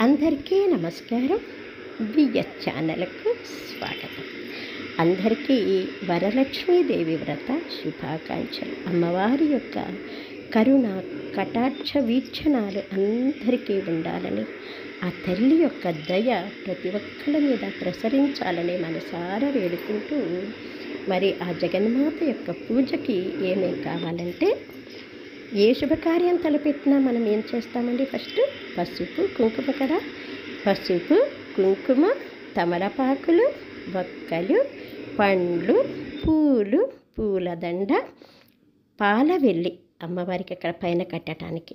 అందరికీ నమస్కారం. విఎస్ ఛానల్కు స్వాగతం. అందరికీ వరలక్ష్మీదేవి వ్రత శుభాకాంక్షలు. అమ్మవారి యొక్క కరుణ కటాక్ష వీక్షణాలు అందరికీ ఉండాలని, ఆ తల్లి యొక్క దయ ప్రతి ఒక్కరి మీద ప్రసరించాలని మనసారా వేడుకుంటూ, మరి ఆ జగన్మాత యొక్క పూజకి ఏమేం కావాలంటే, ఏ శుభకార్యం తలపెట్టినా మనం ఏం చేస్తామండి? ఫస్ట్ పసుపు కుంకుమ కదా. పసుపు కుంకుమ, తమలపాకులు, వక్కలు, పండ్లు, పూలు, పూలదండ, పాలవెల్లి అమ్మవారికి అక్కడ పైన కట్టడానికి,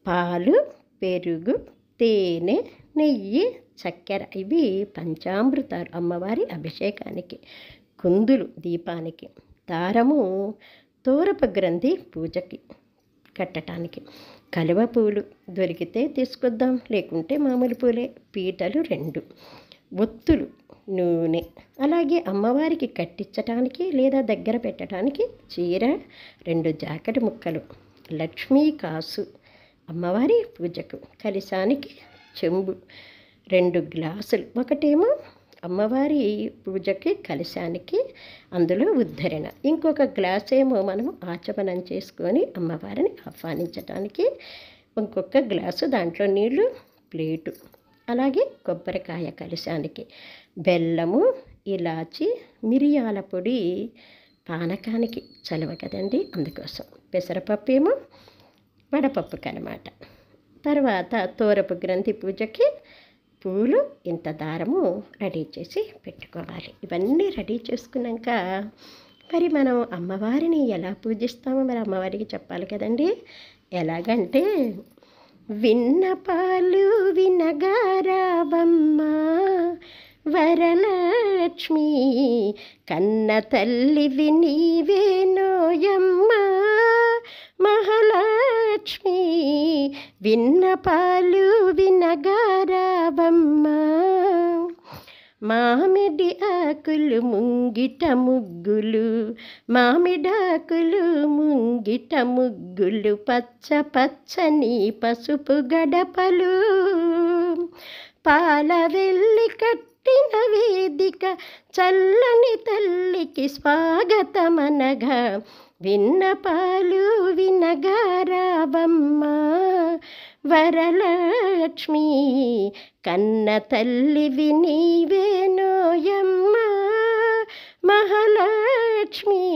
పాలు, పెరుగు, తేనె, నెయ్యి, చక్కెర, ఇవి పంచామృతాలు అమ్మవారి అభిషేకానికి, కుందులు దీపానికి, దారము తోరపు గ్రంథి పూజకి కట్టడానికి, కలువ పూలు దొరికితే తీసుకొద్దాం, లేకుంటే మామూలు పూలే, పీటలు 2, ఒత్తులు, నూనె, అలాగే అమ్మవారికి కట్టించటానికి లేదా దగ్గర పెట్టడానికి చీర, 2 జాకెట్ ముక్కలు, లక్ష్మీ కాసు, అమ్మవారి పూజకు కలశానికి చెంబు, 2 గ్లాసులు, ఒకటేమో అమ్మవారి పూజకి కలశానికి అందులో ఉద్ధరణ, ఇంకొక గ్లాస్ ఏమో మనము ఆచమనం చేసుకొని అమ్మవారిని ఆహ్వానించడానికి, ఇంకొక గ్లాసు దాంట్లో నీళ్లు, ప్లేటు, అలాగే కొబ్బరికాయ కలశానికి, బెల్లము, ఇలాచి, మిరియాల పొడి పానకానికి చలవ కదండి, అందుకోసం పెసరపప్పు ఏమో వడపప్పుకి అన్నమాట. తర్వాత తోరపు గ్రంథి పూజకి పూలు, ఇంత దారము రెడీ చేసి పెట్టుకోవాలి. ఇవన్నీ రెడీ చేసుకున్నాక మరి మనం అమ్మవారిని ఎలా పూజిస్తామో మరి అమ్మవారికి చెప్పాలి కదండి. ఎలాగంటే, విన్నపాలు వినగారావమ్మ వరలక్ష్మి, కన్న తల్లివి నీవేనోయమ్మ మహాలక్ష్మి, విన్నపాలు వినగారావమ్మ, మామిడి ఆకులు ముంగిట ముగ్గులు, మామిడాకులు ముంగిట ముగ్గులు, పచ్చ పచ్చని పసుపు గడపలు, పాల వెల్లి కట్టిన వేదిక, చల్లని తల్లికి స్వాగతమనగా, విన్నపాలు వినగారావమ్మ వరలక్ష్మి, కన్న తల్లివి నీవేనోయమ్మ మహాలక్ష్మి,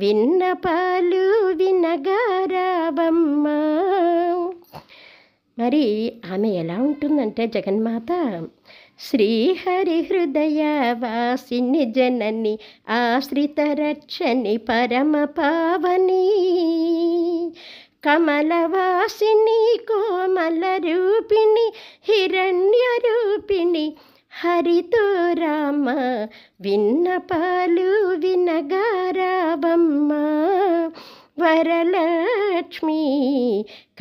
విన్నపాలు వినగారావమ్మ. మరి ఆమె ఎలా ఉంటుందంటే జగన్మాత, శ్రీహరి హృదయ వాసిని జనని, ఆశ్రిత రక్షని పరమ పావని, కమలవాసిని కోమల రూపిణి, హిరణ్య రూపిణి, హరితో రామ, విన్నపాలు వినగారావమ్మ వరలక్ష్మి,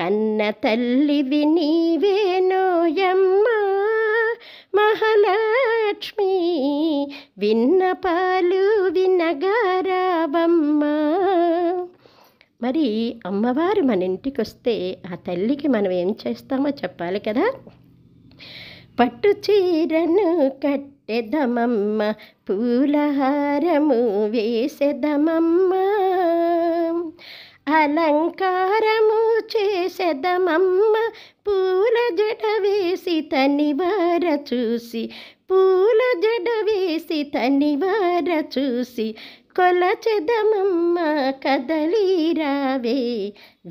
కన్న తల్లివి నీవేనోయమ్మ మహాలక్ష్మి, విన్నపాలు వినగారావమ్మ. మరి అమ్మవారు మన ఇంటికి వస్తే ఆ తల్లికి మనం ఏం చేస్తామో చెప్పాలి కదా. పట్టు చీరను కట్టెదమమ్మ, పూలహారము వేసెదమమ్మ, అలంకారము చేసెదమమ్మ, పూల జడ వేసి తనివార చూసి, పూల జడ వేసి తనివార చూసి, కొలచెదమమ్మ కదలీరావే,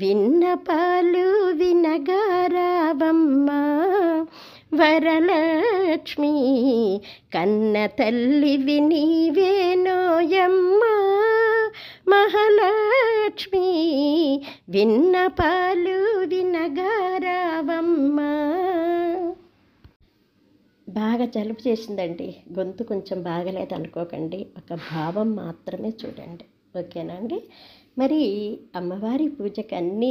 విన్నపాలు వినగారావమ్మ వరలక్ష్మి, కన్న తల్లివి నీవేనోయమ్మ మహాలక్ష్మి, విన్నపాలు వినగారావమ్మ. బాగా జలుబు చేసిందండి, గొంతు కొంచెం బాగలేదు అనుకోకండి, ఒక భావం మాత్రమే చూడండి, ఓకేనా అండి. మరి అమ్మవారి పూజకి అన్నీ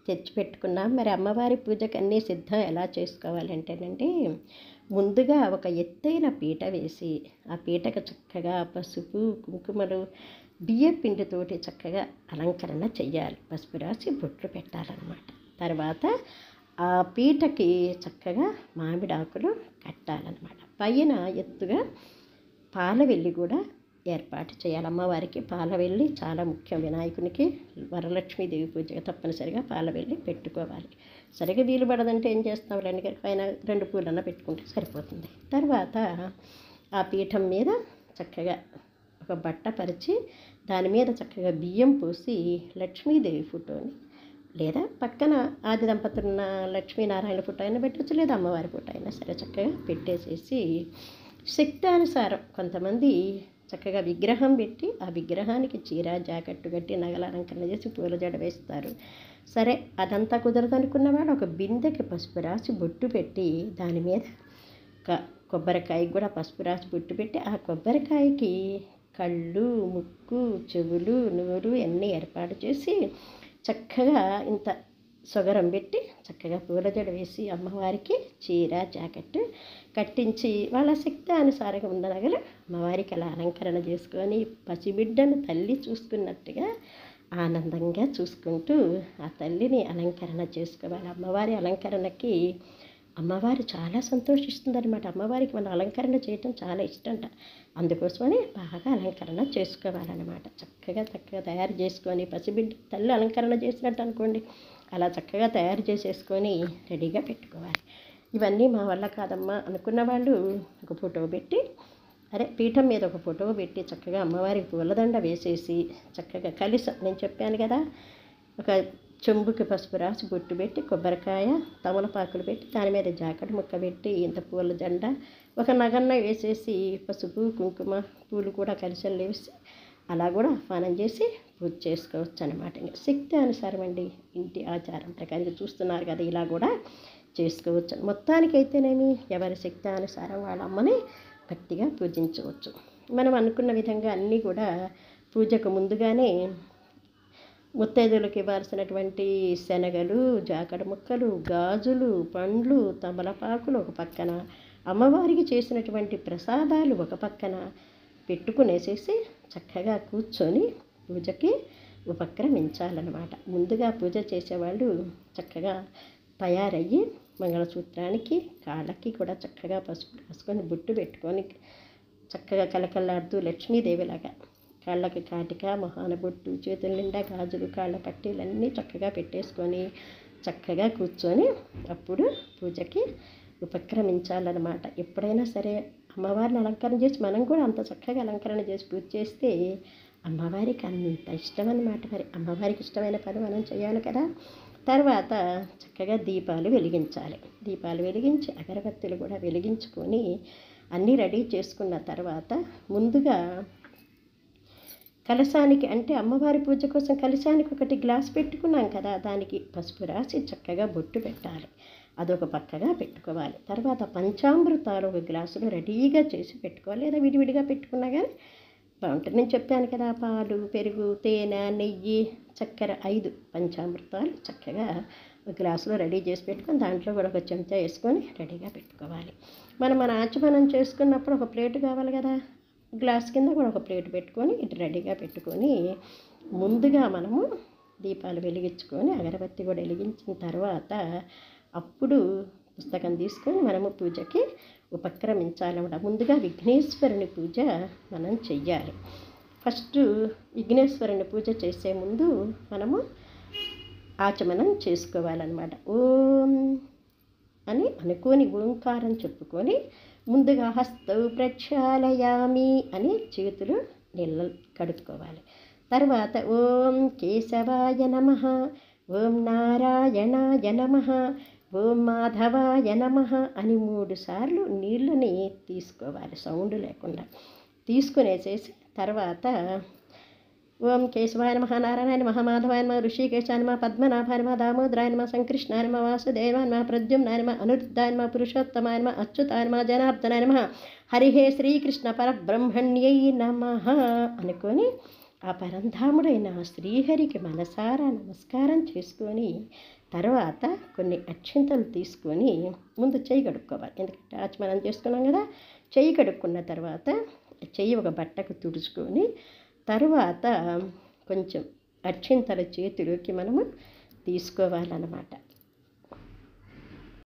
తెచ్చిపెట్టుకున్నాం. మరి అమ్మవారి పూజకి అన్నీ సిద్ధం ఎలా చేసుకోవాలంటేనండి, ముందుగా ఒక ఎత్తైన పీట వేసి, ఆ పీటకు చక్కగా పసుపు కుంకుమలు బియ్యం పిండితోటి చక్కగా అలంకరణ చెయ్యాలి. పసుపు రాసి బొట్లు పెట్టాలన్నమాట. తర్వాత ఆ పీటకి చక్కగా మామిడాకులు కట్టాలన్నమాట. పైన ఎత్తుగా పాలవెల్లి కూడా ఏర్పాటు చేయాలి. అమ్మవారికి పాలవెల్లి చాలా ముఖ్యం. వినాయకునికి వరలక్ష్మీదేవి పూజగా తప్పనిసరిగా పాలవెల్లి పెట్టుకోవాలి. సరిగా వీలు పడదంటే ఏం చేస్తాం, పైన 2 పూలన్నా పెట్టుకుంటే సరిపోతుంది. తర్వాత ఆ పీఠం మీద చక్కగా ఒక బట్ట పరిచి దాని మీద చక్కగా బియ్యం పోసి లక్ష్మీదేవి ఫోటోని లేదా పక్కన ఆది దంపతులున్న లక్ష్మీనారాయణ ఫోటో అయినా పెట్టచ్చు, లేదా అమ్మవారి ఫోటో అయినా సరే చక్కగా పెట్టేసేసి శక్తానుసారం కొంతమంది చక్కగా విగ్రహం పెట్టి ఆ విగ్రహానికి చీర జాకెట్టు కట్టి నగల అలంకరణ చేసి పూల జడ వేస్తారు. సరే అదంతా కుదరదనుకున్న వాళ్ళు ఒక బిందెకి పసుపు రాసి బొట్టు పెట్టి దాని మీద కొబ్బరికాయకి కూడా పసుపు రాసి బొట్టు పెట్టి ఆ కొబ్బరికాయకి కళ్ళు, ముక్కు, చెవులు, నోరు అన్నీ ఏర్పాటు చేసి చక్కగా ఇంత సొగరం పెట్టి చక్కగా పూల జడ వేసి అమ్మవారికి చీర జాకెట్ కట్టించి వాళ్ళ శక్తి అనుసారంగా ఉన్న నగలు అమ్మవారికి అలా అలంకరణ చేసుకొని పసిబిడ్డను తల్లి చూసుకున్నట్టుగా ఆనందంగా చూసుకుంటూ ఆ తల్లిని అలంకరణ చేసుకోవాలి. అమ్మవారి అలంకరణకి అమ్మవారు చాలా సంతోషిస్తుందన్నమాట. అమ్మవారికి మన అలంకరణ చేయటం చాలా ఇష్టంట. అందుకోసమని బాగా అలంకరణ చేసుకోవాలన్నమాట. చక్కగా తయారు చేసుకొని పసిబిడ్డ తల్లి అలంకరణ చేసినట్టు అనుకోండి, అలా చక్కగా తయారు చేసేసుకొని రెడీగా పెట్టుకోవాలి. ఇవన్నీ మా వల్ల కాదమ్మా అనుకున్న వాళ్ళు ఒక ఫోటో పెట్టి, పీఠం మీద ఒక ఫోటో పెట్టి చక్కగా అమ్మవారికి పూలదండ వేసేసి చక్కగా కలిసి నేను చెప్పాను కదా, ఒక చెంబుకి పసుపు రాసి బొట్టు పెట్టి కొబ్బరికాయ తమలపాకులు పెట్టి దాని మీద జాకెట్ ముక్క పెట్టి ఇంత పూల జెండ ఒక నగన్న వేసేసి పసుపు కుంకుమ పూలు కూడా కలిసి వేసి అలా కూడా ఆహ్వానం చేసి పూజ చేసుకోవచ్చు అనమాట. ఇంకా శక్తి అనుసారం అండి, ఇంటి ఆచారం ప్రకారం చూస్తున్నారు కదా, ఇలా కూడా చేసుకోవచ్చు. మొత్తానికైతేనేమి ఎవరి శక్తి అనుసారం వాళ్ళ అమ్మని భక్తిగా పూజించవచ్చు. మనం అనుకున్న విధంగా అన్నీ కూడా పూజకు ముందుగానే ముత్తైదులకు ఇవ్వాల్సినటువంటి శనగలు, జాకడ ముక్కలు, గాజులు, పండ్లు, తమలపాకులు ఒక పక్కన, అమ్మవారికి చేసినటువంటి ప్రసాదాలు ఒక పక్కన పెట్టుకునేసేసి చక్కగా కూర్చొని పూజకి ఉపక్రమించాలన్నమాట. ముందుగా పూజ చేసేవాళ్ళు చక్కగా తయారయ్యి మంగళసూత్రానికి కాళ్ళకి కూడా చక్కగా పసుపు రాసుకొని బొట్టు పెట్టుకొని చక్కగా కలకల్లాడుతూ లక్ష్మీదేవిలాగా కాళ్ళకి కాటిక, మొహాన బొట్టు, చేతుల నిండా గాజులు, కాళ్ళ పట్టీలన్నీ చక్కగా పెట్టేసుకొని చక్కగా కూర్చొని అప్పుడు పూజకి ఉపక్రమించాలన్నమాట. ఎప్పుడైనా సరే అమ్మవారిని అలంకరణ చేసి మనం కూడా అంత చక్కగా అలంకరణ చేసి పూజ చేస్తే అమ్మవారికి అంత ఇష్టం అన్నమాట. మరి అమ్మవారికి ఇష్టమైన పని మనం చేయాలి కదా. తర్వాత చక్కగా దీపాలు వెలిగించాలి. దీపాలు వెలిగించి అగరబత్తులు కూడా వెలిగించుకొని అన్నీ రెడీ చేసుకున్న తర్వాత ముందుగా కలశానికి, అంటే అమ్మవారి పూజ కోసం కలశానికి ఒకటి గ్లాస్ పెట్టుకున్నాం కదా, దానికి పసుపు రాసి చక్కగా బొట్టు పెట్టాలి. అదొక పక్కగా పెట్టుకోవాలి. తర్వాత పంచామృతాలు ఒక గ్లాసులో రెడీగా చేసి పెట్టుకోవాలి, లేదా విడివిడిగా పెట్టుకున్నా కానీ బాగుంటుంది. నేను చెప్పాను కదా, పాలు, పెరుగు, తేనె, నెయ్యి, చక్కెర 5 పంచామృతాలు చక్కగా ఒక గ్లాసులో రెడీ చేసి పెట్టుకొని దాంట్లో కూడా ఒక చెంచా వేసుకొని రెడీగా పెట్టుకోవాలి. మన ఆచమనం చేసుకున్నప్పుడు ఒక ప్లేటు కావాలి కదా, గ్లాస్ కింద కూడా ఒక ప్లేట్ పెట్టుకొని ఇటు రెడీగా పెట్టుకొని ముందుగా మనము దీపాలు వెలిగించుకొని అగరబత్తి కూడా వెలిగించిన తర్వాత అప్పుడు పుస్తకం తీసుకొని మనము పూజకి ఉపక్రమించాలన్నమాట. ముందుగా విఘ్నేశ్వరుని పూజ మనం చెయ్యాలి. ఫస్ట్ విఘ్నేశ్వరుని పూజ చేసే ముందు మనము ఆచమనం చేసుకోవాలన్నమాట. ఓం అని అనుకోని ఓంకారం చెప్పుకొని ముందుగా హస్తౌ ప్రక్షాళయామి అని చేతులు నీళ్ళ కడుక్కోవాలి. తర్వాత ఓం కేశవాయ నమః, ఓం నారాయణాయ నమః, ఓం మాధవాయ నమః అని 3 సార్లు నీళ్ళని తీసుకోవాలి, సౌండ్ లేకుండా తీసుకునేసేసి తర్వాత ఓం కేశవాయ నమః, నారాయణాయ నమః, మాధవాయ నమః, ఋషికేశాయ నమః, పద్మనాభాయ నమః, దామోదరాయ నమః, సంకృష్ణాయ నమః, వాసుదేవాయ నమః, ప్రద్యుమ్నాయ నమః, అనిరుద్ధాయ నమః, పురుషోత్తమాయ నమః, అచ్యుతాయ నమః, జనార్దనాయ నమః, హరిహే శ్రీకృష్ణ పరబ్రహ్మణ్యై నమః అనుకొని ఆ పరంధాముడైన శ్రీహరికి మనసారా నమస్కారం చేసుకొని తర్వాత కొన్ని అక్షింతలు తీసుకొని ముందు చెయ్యి కడుక్కోవాలి. ఎందుకంటే ఆచమనం చేసుకున్నాం కదా, చెయ్యి కడుక్కున్న తర్వాత చెయ్యి ఒక బట్టకు తుడుచుకొని తర్వాత కొంచెం అక్షింతల చేతిలోకి మనము తీసుకోవాలన్నమాట.